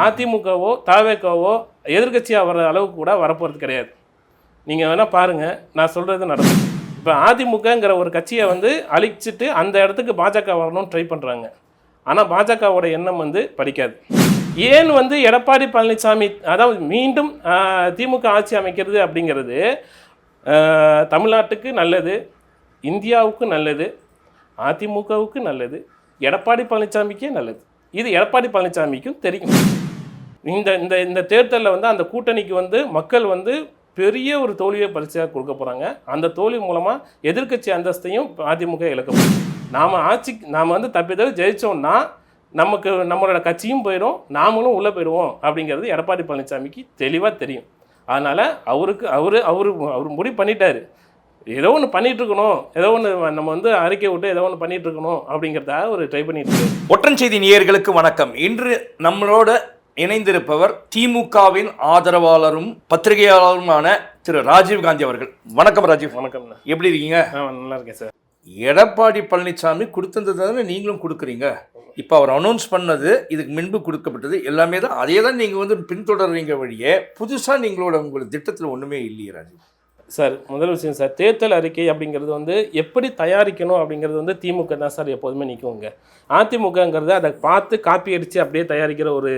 அதிமுகவோ தவேகவோ எதிர்கட்சியாக வர அளவுக்கு கூட வரப்போகிறது கிடையாது. நீங்கள் வேணால் பாருங்கள், நான் சொல்கிறது நடக்கும். இப்போ அதிமுகங்கிற ஒரு கட்சியை வந்து அழிச்சிட்டு அந்த இடத்துக்கு பாஜக வரணும்னு ட்ரை பண்ணுறாங்க. ஆனால் பாஜகவோட எண்ணம் வந்து படிக்காது. ஏன் வந்து எடப்பாடி பழனிசாமி அதாவது மீண்டும் திமுக ஆட்சி அமைக்கிறது அப்படிங்கிறது தமிழ்நாட்டுக்கு நல்லது, இந்தியாவுக்கு நல்லது, அதிமுகவுக்கு நல்லது, எடப்பாடி பழனிசாமிக்கே நல்லது. இது எடப்பாடி பழனிசாமிக்கும் தெரியும். இந்த இந்த இந்த தேர்தலில் வந்து அந்த கூட்டணிக்கு வந்து மக்கள் வந்து பெரிய ஒரு தோல்வியை பரிசாக கொடுக்க போகிறாங்க. அந்த தோல்வி மூலமாக எதிர்க்கட்சி அந்தஸ்தையும் அதிமுக இழக்க போகிறோம். நாம் வந்து தப்பித்தவரை ஜெயித்தோம்னா நம்மளோட கட்சியும் போயிடும், நாமளும் உள்ளே போயிடுவோம் அப்படிங்கிறது எடப்பாடி பழனிசாமிக்கு தெளிவாக தெரியும். அதனால் அவர் முடிவு பண்ணிட்டார். ஏதோ ஒன்று பண்ணிகிட்ருக்கணும், ஏதோ ஒன்று நம்ம வந்து அறிக்கை விட்டு ஏதோ ஒன்று பண்ணிகிட்ருக்கணும் அப்படிங்கிறதாக ஒரு ட்ரை பண்ணிட்டு இருக்கு. ஒற்றன் செய்தி நேயர்களுக்கு வணக்கம். இன்று நம்மளோட இணைந்திருப்பவர் திமுகவின் ஆதரவாளரும் பத்திரிகையாளருமான திரு ராஜீவ் காந்தி அவர்கள். வணக்கம் ராஜீவ். வணக்கம். எப்படி இருக்கீங்க? நல்லா இருக்கேன் சார். எடப்பாடி பழனிசாமி கொடுத்தது நீங்களும் கொடுக்குறீங்க. இப்போ அவர் அனௌன்ஸ் பண்ணது, இதுக்கு முன்பு கொடுக்கப்பட்டது எல்லாமே தான், அதே தான் நீங்கள் வந்து பின்தொடர்றீங்க வழியே. புதுசாக உங்களோட திட்டத்தில் ஒன்றுமே இல்லையே ராஜீவ் சார். முதல் விஷயம் சார், தேர்தல் அறிக்கை அப்படிங்கிறது வந்து எப்படி தயாரிக்கணும் அப்படிங்கிறது வந்து திமுக தான் சார் எப்போதுமே நிற்குங்க. அதிமுகங்கிறது அதை பார்த்து காப்பி அடித்து அப்படியே தயாரிக்கிற ஒரு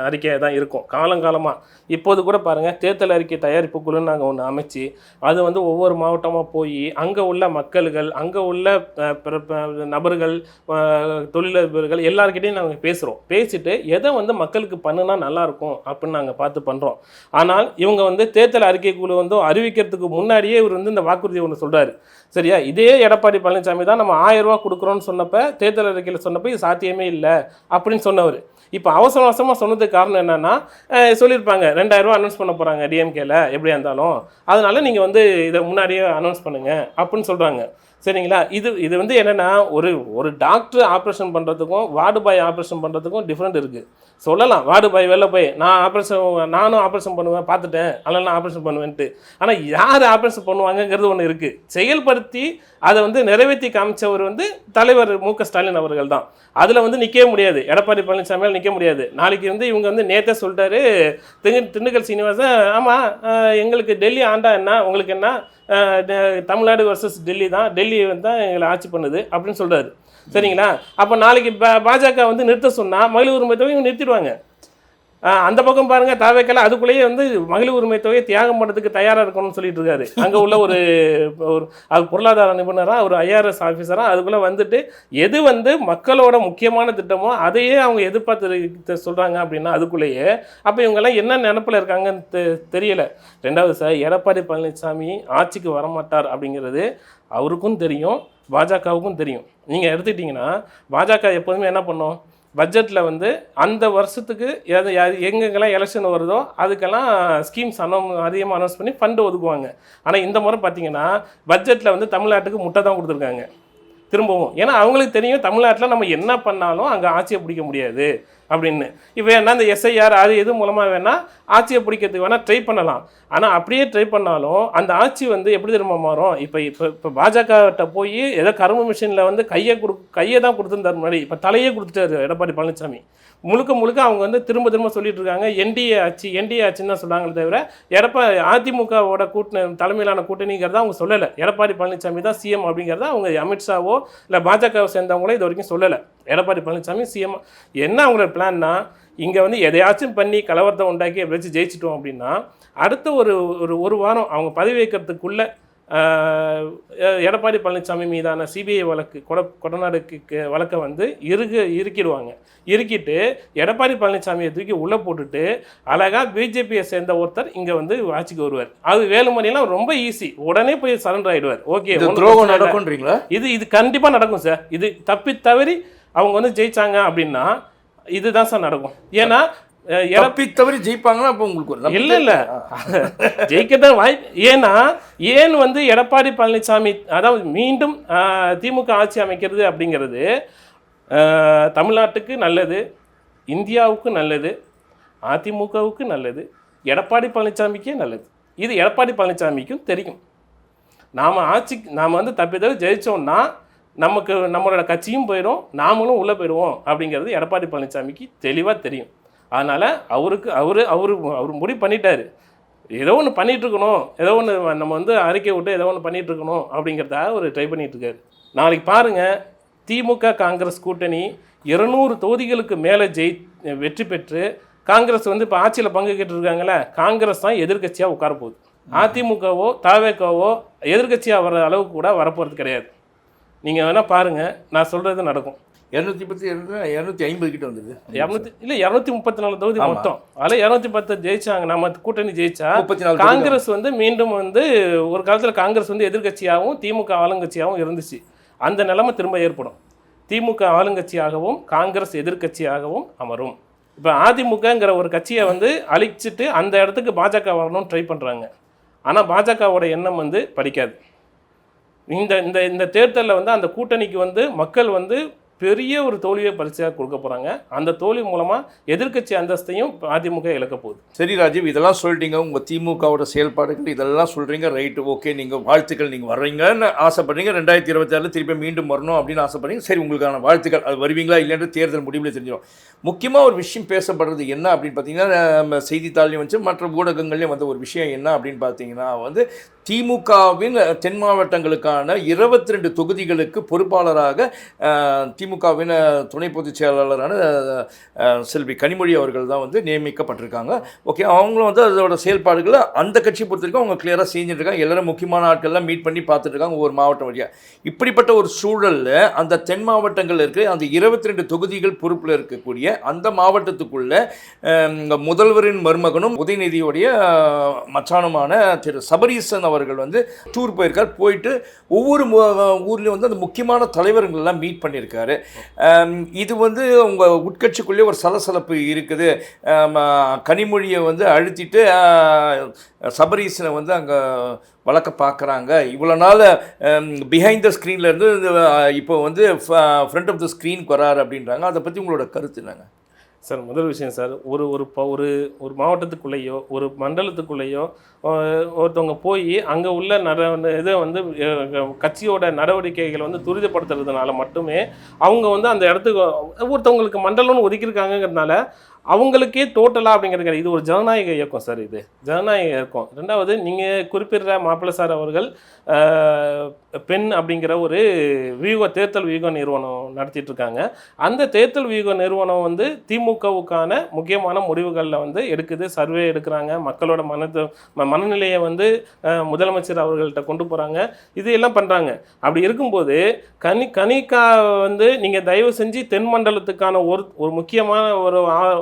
அறிக்கையாக தான் இருக்கும் காலங்காலமாக. இப்போது கூட பாருங்கள், தேர்தல் அறிக்கை தயாரிப்பு குழுன்னு நாங்கள் ஒன்று அமைச்சு அது வந்து ஒவ்வொரு மாவட்டமாக போய் அங்கே உள்ள மக்கள்கள், அங்கே உள்ள நபர்கள், தொழிலதிபர்கள் எல்லாருக்கிட்டையும் நாங்கள் பேசுகிறோம். பேசிட்டு எதை வந்து மக்களுக்கு பண்ணுனா நல்லாயிருக்கும் அப்படின்னு நாங்கள் பார்த்து பண்ணுறோம். ஆனால் இவங்க வந்து தேர்தல் அறிக்கை குழு வந்து அறிவிக்கிறதுக்கு முன்னாடியே இவர் வந்து இந்த வாக்குறுதி ஒன்று சொல்கிறாரு. சரியா? இதே எடப்பாடி பழனிசாமி தான் நம்ம 1000 ரூபா கொடுக்குறோன்னு சொன்னப்போ, தேர்தல் அறிக்கையில் சொன்னப்போ இது சாத்தியமே இல்லை அப்படின்னு சொன்னவர். இப்போ அவசரமாக சொன்னதுக்கு காரணம் என்னென்னா, சொல்லியிருப்பாங்க 2000 ரூபா அனௌன்ஸ் பண்ண போகிறாங்க டிஎம்கேல எப்படியா இருந்தாலும், அதனால் நீங்கள் வந்து இதை முன்னாடியே அனௌன்ஸ் பண்ணுங்கள் அப்படின்னு சொல்கிறாங்க. சரிங்களா? இது வந்து என்னென்னா, ஒரு டாக்டர் ஆப்ரேஷன் பண்ணுறதுக்கும் வார்டு பாய் ஆப்ரேஷன் பண்ணுறதுக்கும் டிஃப்ரெண்ட் இருக்குது. சொல்லலாம் வார்டு பாய் வெளில போய் நானும் ஆப்ரேஷன் பண்ணுவேன், பார்த்துட்டேன், அதனால் நான் ஆப்ரேஷன் பண்ணுவேன்ட்டு. ஆனால் யார் ஆப்ரேஷன் பண்ணுவாங்கங்கிறது ஒன்று இருக்குது. செயல்படுத்தி அதை வந்து நிறைவேற்றி காமிச்சவர் வந்து தலைவர் மு.க. ஸ்டாலின் அவர்கள் தான். அதில் வந்து நிற்கவே முடியாது, எடப்பாடி பழனிசாமியால் நிற்க முடியாது. நாளைக்கு வந்து இவங்க வந்து நேற்றே சொல்லிட்டாரு திண்டுக்கல் சீனிவாசன், ஆமாம் எங்களுக்கு டெல்லி ஆண்டா என்ன, உங்களுக்கு என்ன, தமிழ்நாடு வர்சஸ் டெல்லி தான், டெல்லி வந்து தான் எங்களை ஆட்சி பண்ணுது அப்படின்னு சொல்கிறாரு. சரிங்களா? அப்போ நாளைக்கு பாஜக வந்து நிறுத்த சொன்னால் மகளிர் உரிமை தொகை இவங்க நிறுத்திடுவாங்க. அந்த பக்கம் பாருங்கள், தாவேக்கல அதுக்குள்ளேயே வந்து மகளிர் உரிமை தொகையை தியாகம் பண்ணுறதுக்கு தயாராக இருக்கணும்னு சொல்லிட்டு இருக்காரு. அங்கே உள்ள ஒரு பொருளாதார நிபுணராக, ஒரு IRS ஆஃபீஸராக அதுக்குள்ளே வந்துட்டு எது வந்து மக்களோட முக்கியமான திட்டமோ அதையே அவங்க எதிர்பார்த்து சொல்கிறாங்க அப்படின்னா அதுக்குள்ளேயே. அப்போ இவங்கெல்லாம் என்ன நினப்பில் இருக்காங்கன்னு தெரியலை. ரெண்டாவது சார், எடப்பாடி பழனிசாமி ஆட்சிக்கு வரமாட்டார் அப்படிங்கிறது அவருக்கும் தெரியும், பாஜகவுக்கும் தெரியும். நீங்கள் எடுத்துக்கிட்டிங்கன்னா பாஜக எப்போதுமே என்ன பண்ணோம், பட்ஜெட்டில் வந்து அந்த வருஷத்துக்கு எங்கெங்கெல்லாம் எலெக்ஷன் வருதோ அதுக்கெல்லாம் ஸ்கீம்ஸ் அதிகமாக அனௌன்ஸ் பண்ணி ஃபண்டு ஒதுக்குவாங்க. ஆனால் இந்த முறை பார்த்தீங்கன்னா பட்ஜெட்டில் வந்து தமிழ்நாட்டுக்கு முட்டை தான் கொடுத்துருக்காங்க திரும்பவும். ஏன்னா அவங்களுக்கு தெரியும் தமிழ்நாட்டில் நம்ம என்ன பண்ணாலும் அங்கே ஆட்சியை பிடிக்க முடியாது அப்படின்னு. இப்போ என்ன இந்த SIR அது எது மூலமாக வேணால் ஆட்சியை பிடிக்கிறதுக்கு வேணால் ட்ரை பண்ணலாம். ஆனால் அப்படியே ட்ரை பண்ணாலும் அந்த ஆட்சி வந்து எப்படி திரும்ப மாறும். இப்போ பாஜகட்ட போய் ஏதோ கரும்பு மிஷினில் வந்து கையை தான் கொடுத்துருந்தார் முன்னாடி, இப்போ தலையே கொடுத்துட்டாரு எடப்பாடி பழனிசாமி. முழுக்க அவங்க வந்து திரும்ப சொல்லிட்டு இருக்காங்க என்டிஏ ஆட்சின்னு தான் சொல்கிறாங்களே தவிர அதிமுகவோட தலைமையிலான கூட்டணிங்கிறத அவங்க சொல்லலை. எடப்பாடி பழனிசாமி தான் சிஎம் அப்படிங்கிறத அவங்க அமித்ஷாவோ இல்லை பாஜகவை சேர்ந்தவங்களோ இது வரைக்கும் சொல்லலை. எடப்பாடி பழனிசாமி சிஎம். என்ன அவங்களோட பிளான்னா, இங்கே வந்து எதையாச்சும் பண்ணி கலவரத்தை உண்டாக்கி எப்படியாச்சும் ஜெயிச்சிட்டோம் அப்படின்னா அடுத்த ஒரு வாரம் அவங்க பதவி வைக்கிறதுக்குள்ளே எடப்பாடி பழனிசாமி மீதான சிபிஐ வழக்கு கொடநாடு வழக்கை வந்து இருக்கிட்டு எடப்பாடி பழனிசாமியை தூக்கி உள்ளே போட்டுட்டு அழகாக பிஜேபியை சேர்ந்த ஒருத்தர் இங்கே வந்து ஆட்சிக்கு வருவார். அது வேலுமணியெல்லாம் ரொம்ப ஈஸி, உடனே போய் சரண்டர் ஆகிடுவார். ஓகே, துரோகம் நடக்கும்ன்றீங்களா? இது கண்டிப்பாக நடக்கும் சார். இது தவறி அவங்க வந்து ஜெயிச்சாங்க அப்படின்னா இதுதான் சார் நடக்கும். ஏன்னா தவறி ஜெயிப்பாங்கன்னா அப்போ உங்களுக்கு இல்லை ஜெயிக்கதான் வாய்ப்பு. ஏன் வந்து எடப்பாடி பழனிசாமி அதாவது மீண்டும் திமுக ஆட்சி அமைக்கிறது அப்படிங்கிறது தமிழ்நாட்டுக்கு நல்லது, இந்தியாவுக்கு நல்லது, அதிமுகவுக்கு நல்லது, எடப்பாடி பழனிசாமிக்கே நல்லது. இது எடப்பாடி பழனிசாமிக்கும் தெரியும். நாம் வந்து தப்பித்தவரை ஜெயித்தோம்னா நம்மளோட கட்சியும் போயிடும், நாமளும் உள்ளே போயிடுவோம் அப்படிங்கிறது எடப்பாடி பழனிசாமிக்கு தெளிவாக தெரியும். அதனால் அவர் முடிவு பண்ணிட்டாரு. ஏதோ ஒன்று பண்ணிகிட்ருக்கணும், ஏதோ ஒன்று நம்ம வந்து அறிக்கை விட்டு ஏதோ ஒன்று பண்ணிகிட்ருக்கணும் அப்படிங்கிறதாக அவர் ட்ரை பண்ணிகிட்ருக்காரு. நாளைக்கு பாருங்கள், திமுக காங்கிரஸ் கூட்டணி 200 தொகுதிகளுக்கு மேலே வெற்றி பெற்று காங்கிரஸ் வந்து இப்போ ஆட்சியில் பங்குகிட்டு இருக்காங்களே, காங்கிரஸ் தான் எதிர்கட்சியாக உட்கார போகுது. அதிமுகவோ தவேகவோ எதிர்கட்சியாக வர அளவுக்கு கூட வரப்போகிறது கிடையாது. நீங்கள் வேணால் பாருங்கள், நான் சொல்கிறது நடக்கும். 250 கிட்ட வந்தது. 234 தொகுதி மொத்தம். அதில் 210 ஜெயிச்சாங்க. நம்ம கூட்டணி ஜெயிச்சா காங்கிரஸ் வந்து மீண்டும் வந்து ஒரு காலத்தில் காங்கிரஸ் வந்து எதிர்கட்சியாகவும் திமுக ஆளுங்கட்சியாகவும் இருந்துச்சு. அந்த நிலைமை திரும்ப ஏற்படும். திமுக ஆளுங்கட்சியாகவும் காங்கிரஸ் எதிர்கட்சியாகவும் அமரும். இப்போ அதிமுகங்கிற ஒரு கட்சியை வந்து அழிச்சிட்டு அந்த இடத்துக்கு பாஜக வரணும்னு ட்ரை பண்ணுறாங்க. ஆனால் பாஜகவோட எண்ணம் வந்து படிக்காது. இந்த தேர்தலில் வந்து அந்த கூட்டணிக்கு வந்து மக்கள் வந்து பெரிய ஒரு தோல்வியை பரிசாக கொடுக்க போகிறாங்க. அந்த தோல்வி மூலமாக எதிர்க்கட்சி அந்தஸ்தையும் அதிமுக இழக்க போகுது. சரி ராஜீவ், இதெல்லாம் சொல்லிட்டீங்க, உங்கள் திமுகவோட செயல்பாடுகள் இதெல்லாம் சொல்கிறீங்க, ரைட்டு, ஓகே, நீங்கள் வாழ்த்துக்கள், நீங்கள் வர்றீங்கன்னு ஆசைப்படுறீங்க, 2026 திருப்பி மீண்டும் வரணும் அப்படின்னு ஆசைப்படுறீங்க. சரி, உங்களுக்கான வாழ்த்துக்கள். அது வருவீங்களா இல்லைன்னு தேர்தல் முடிவில் தெரிஞ்சிடும். முக்கியமாக ஒரு விஷயம் பேசப்படுறது என்ன அப்படின்னு பார்த்தீங்கன்னா, நம்ம செய்தித்தாள்லையும் வந்து மற்ற ஊடகங்கள்லையும் வந்த ஒரு விஷயம் என்ன அப்படின்னு பார்த்தீங்கன்னா வந்து திமுகவின் தென் மாவட்டங்களுக்கான 22 தொகுதிகளுக்கு பொறுப்பாளராக திமுகவின் துணை பொதுச் செயலாளரான செல்வி கனிமொழி அவர்கள் தான் வந்து நியமிக்கப்பட்டிருக்காங்க. ஓகே, அவங்களும் வந்து அதோட செயல்பாடுகளை அந்த கட்சி பொறுத்த வரைக்கும் அவங்க கிளியராக செஞ்சுருக்காங்க. எல்லாரும் முக்கியமான ஆட்கள்லாம் மீட் பண்ணி பார்த்துட்டு இருக்காங்க ஒவ்வொரு மாவட்டம் வழியாக. இப்படிப்பட்ட ஒரு சூழலில் அந்த தென் மாவட்டங்களில் இருக்கிற அந்த 22 தொகுதிகள் பொறுப்பில் இருக்கக்கூடிய அந்த மாவட்டத்துக்குள்ள முதல்வரின் மருமகனும் உதயநிதியுடைய மச்சானுமான திரு சபரீசன் அவர்கள் வந்து டூர் போயிருக்கார். போயிட்டு ஒவ்வொரு ஊர்லேயும் வந்து அந்த முக்கியமான தலைவர்கள்லாம் மீட் பண்ணியிருக்காரு. இது வந்து உங்கள் உட்கட்சிக்குள்ளே ஒரு சலசலப்பு இருக்குது. கனிமொழியை வந்து அழுத்திட்டு சபரீசனை வந்து அங்கே வளர்க்க பார்க்குறாங்க. இவ்வளோ நாள் பிஹைண்ட் த ஸ்க்ரீன்லேருந்து இப்போ வந்து ஃப்ரண்ட் ஆஃப் த ஸ்க்ரீனுக்கு வராரு அப்படின்றாங்க. அதை பற்றி உங்களோட கருத்து என்னங்க சார்? முதல் விஷயம் சார், ஒரு ஒரு மாவட்டத்துக்குள்ளேயோ ஒரு மண்டலத்துக்குள்ளேயோ ஒருத்தவங்க போய் அங்கே உள்ள இதை வந்து கட்சியோட நடவடிக்கைகளை வந்து துரிதப்படுத்துறதுனால மட்டுமே அவங்க வந்து அந்த இடத்துக்கு ஒருத்தவங்களுக்கு மண்டலம்னு ஒதுக்கியிருக்காங்கிறதுனால அவங்களுக்கே டோட்டலாக அப்படிங்கிறது இது ஒரு ஜனநாயக இயக்கம் சார். இது ஜனநாயக இயக்கம். ரெண்டாவது, நீங்கள் குறிப்பிடுற மாப்பிள்ளை சார் அவர்கள் பெண் அப்படிங்கிற ஒரு தேர்தல் வியூக நிறுவனம் நடத்திட்டு இருக்காங்க. அந்த தேர்தல் வியூக நிறுவனம் வந்து திமுகவுக்கான முக்கியமான முடிவுகளில் வந்து எடுக்குது, சர்வே எடுக்கிறாங்க, மக்களோட மனநிலையை வந்து முதலமைச்சர் அவர்கள்ட்ட கொண்டு போகிறாங்க, இது எல்லாம் பண்ணுறாங்க. அப்படி இருக்கும்போது கனிகா வந்து நீங்கள் தயவு செஞ்சு தென் மண்டலத்துக்கான ஒரு முக்கியமான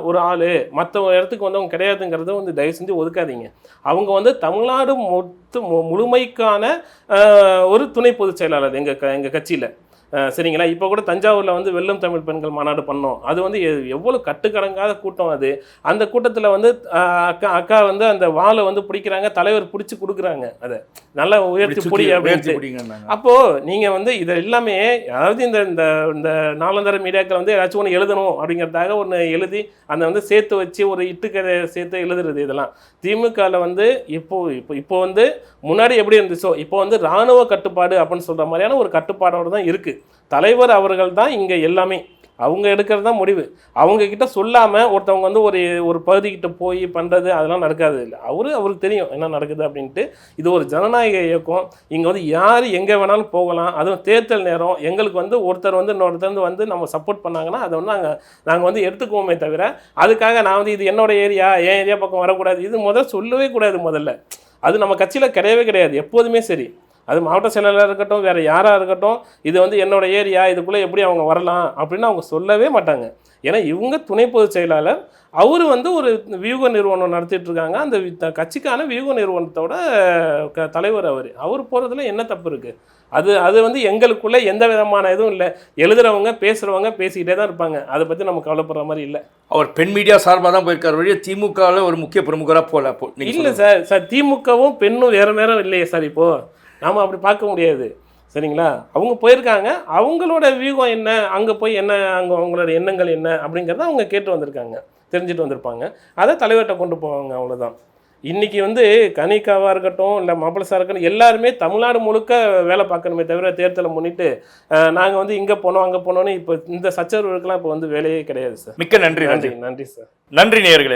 ஒரு ஆள் மற்ற இடத்துக்கு வந்து அவங்க கிடையாதுங்கிறத வந்து தயவு செஞ்சு ஒதுக்காதீங்க. அவங்க வந்து தமிழ்நாடு முழுமைக்கான ஒரு துணை பொதுச் செயலாளர் எங்கள் கட்சியில். சரிங்களா? இப்போ கூட தஞ்சாவூரில் வந்து வெல்லும் தமிழ் பெண்கள் மாநாடு பண்ணோம். அது வந்து எவ்வளோ கட்டுக்கடங்காத கூட்டம் அது. அந்த கூட்டத்தில் வந்து அக்கா வந்து அந்த வாழை வந்து பிடிக்கிறாங்க, தலைவர் பிடிச்சி கொடுக்குறாங்க, அதை நல்லா உயர்த்தி பிடி அப்படின்ட்டு. அப்போது நீங்கள் வந்து இதை எல்லாமே, அதாவது இந்த நாலந்தர மீடியாக்கள் வந்து ஏதாச்சும் ஒன்று எழுதணும் அப்படிங்கிறதாக ஒன்று எழுதி அந்த வந்து சேர்த்து வச்சு ஒரு இட்டுக்கதை சேர்த்து எழுதுறது. இதெல்லாம் திமுகவில் வந்து இப்போ வந்து முன்னாடி எப்படி இருந்துச்சோ இப்போ வந்து இராணுவ கட்டுப்பாடு அப்படின்னு சொல்கிற மாதிரியான ஒரு கட்டுப்பாடோடு தான் இருக்குது. தலைவர் அவர்கள் தான் இங்கே எல்லாமே, அவங்க எடுக்கிறது தான் முடிவு. அவங்கக்கிட்ட சொல்லாமல் ஒருத்தவங்க வந்து ஒரு பகுதிக்கிட்ட போய் பண்ணுறது அதெல்லாம் நடக்காது. இல்லை, அவருக்கு தெரியும் என்ன நடக்குது அப்படின்ட்டு. இது ஒரு ஜனநாயக இயக்கம். இங்கே வந்து யார் எங்கே வேணாலும் போகலாம். அதுவும் தேர்தல் நேரம் எங்களுக்கு வந்து ஒருத்தர் வந்து இன்னொருத்தர் வந்து நம்ம சப்போர்ட் பண்ணாங்கன்னா அதை வந்து நாங்கள் வந்து எடுத்துக்குவோமே தவிர அதுக்காக நான் வந்து இது என்னோட ஏரியா, என் ஏரியா பக்கம் வரக்கூடாது, இது சொல்லவே கூடாது. முதல்ல அது நம்ம கட்சியில் கிடையவே கிடையாது. எப்போதுமே சரி, அது மாவட்ட செயலாளராக இருக்கட்டும், வேறு யாராக இருக்கட்டும், இது வந்து என்னோட ஏரியா, இதுக்குள்ளே எப்படி அவங்க வரலாம் அப்படின்னு அவங்க சொல்லவே மாட்டாங்க. ஏன்னா இவங்க துணை பொதுச் செயலாளர், அவர் வந்து ஒரு வியூக நிறுவனம் நடத்திட்டுருக்காங்க. அந்த கட்சிக்கான வியூக நிறுவனத்தோட தலைவர் அவர் போகிறதுல என்ன தப்பு இருக்குது? அது வந்து எங்களுக்குள்ளே எந்த விதமான இதுவும் இல்லை. எழுதுகிறவங்க பேசுகிறவங்க பேசிக்கிட்டே தான் இருப்பாங்க. அதை பற்றி நம்ம கவலைப்படுற மாதிரி இல்லை. அவர் பெண் மீடியா சார்பாக தான் போயிருக்கார் வழியே திமுகவில் ஒரு முக்கிய பிரமுகராக போகல. இல்லை சார், திமுகவும் பெண்ணும் வேறு இல்லையே சார். இப்போது நாம் அப்படி பார்க்க முடியாது. சரிங்களா? அவங்க போயிருக்காங்க, அவங்களோட வியூகம் என்ன, அங்கே போய் என்ன, அவங்களோட எண்ணங்கள் என்ன அப்படிங்கிறத அவங்க கேட்டு வந்திருக்காங்க, தெரிஞ்சுட்டு வந்திருப்பாங்க. அதை தலைவர்கிட்ட கொண்டு போவாங்க, அவ்வளோதான். இன்னைக்கு வந்து கனிகாவாக இருக்கட்டும் இல்லை மாப்பிள இருக்கட்டும் எல்லாருமே தமிழ்நாடு முழுக்க வேலை பார்க்கணுமே தவிர தேர்தலை முன்னிட்டு நாங்கள் வந்து இங்கே போனோம் அங்கே போனோன்னு இப்போ இந்த சச்சரவுகளுக்கெல்லாம் இப்போ வந்து வேலையே கிடையாது சார். மிக்க நன்றி. நன்றி சார். நன்றி நேயர்களே.